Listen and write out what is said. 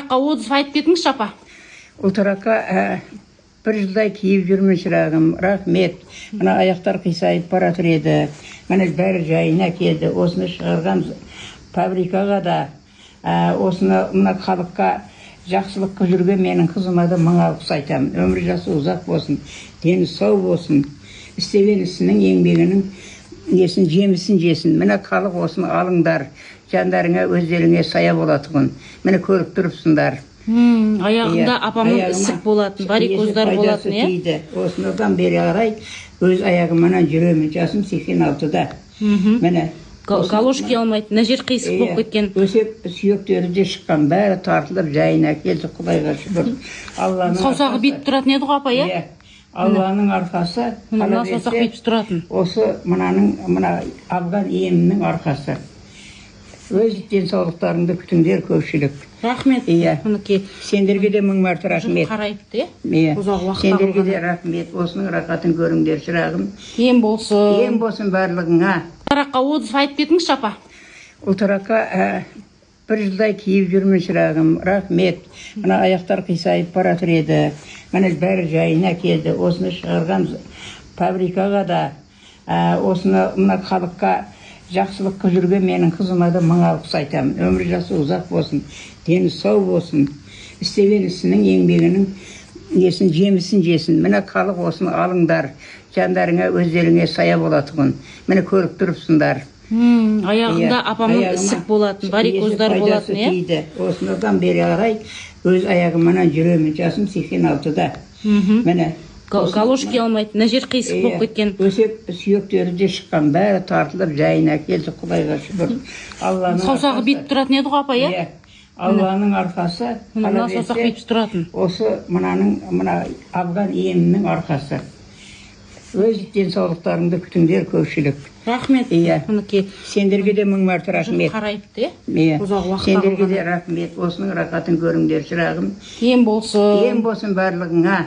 отзыв айтып кетіңізші апа. Ұлтыраққа бір жылдай киіп жүрмін шырағым, рахмет. Мына аяқтар қисайып баратыр еді. Міне бәрі жайына келді. Осыны шығарған фабрикаға да, осыны мына халыққа жақсылыққа жүрген менің қызыма да мың алғыс айтамын. Өмір жасы ұзақ болсын, дені сау болсын. Істеген ісінің еңбегінің несін жемісін жесін. Міне халық осыны алыңдар. Жандарыңа өздеріңе сая болатығын. Міне көріп тұрыпсыңдар. Аяғында апамның ісік болатын, варикоздар болатын, е? Осыдан бері қарай өз аяғымнан жүремін. Жасым 86-да. Міне галошки алмайды, мына жер қисық болып кеткен. Өсеп сүйектері де шыққан, бәрі тартылып жайына келді, Құдайға шүкір. Саусағы битіп тұратын еді ғой апа, е? Алланың арқасы, мына саусақ битіп тұратын. Осы мына алған емімнің арқасы. Өз денсаулықтарыңды күтіңдер көпшілік. Рахмет. Сендерге де мың мәрте рахмет. Қарайыпты, Сендерге де рахмет. Осының рақатын көріңдер шырағым. Ем болсын. Ем болсын барлығыңа. Ұлтыраққа отзыв айтып кетіңізші апа. Ұлтыраққа бір жылдай киіп жүрмін шырағым, рахмет. Мына аяқтар қисайып баратыр еді. Міне бәрі жайына келді. Осыны шығарған фабрикаға да, осыны мына халыққа жақсылыққа жүрген менің қызыма да мың алғыс айтамын. Өмір жасы ұзақ болсын, дені сау болсын. Істеген ісінің еңбегінің несін жемісін жесін. Міне халық осыны алыңдар. Жандарыңа өздеріңе сая болатығын. Міне көріп тұрыпсыңдар. Аяғында апамның ісік болатын, варикоздар болатын, е? Осыдан бері қарай өз аяғымнан жүремін. Жасым 86-да. Міне галошки алмайды, мына жер қисық болып кеткен. Өсеп сүйектері де шыққан, бәрі тартылып жайына келді, Құдайға шүкір. Саусағы битіп тұратын еді ғой апа, е? Алланың арқасы, мына саусақ битіп тұратын. Осы мына алған емімнің арқасы. Өз денсаулықтарыңды күтіңдер көпшілік. Рахмет. Сендерге де мың мәрте рахмет. Қарайыпты, Сендерге де рахмет. Осының рақатын көріңдер шырағым. Ем болсын. Ем болсын барлығыңа.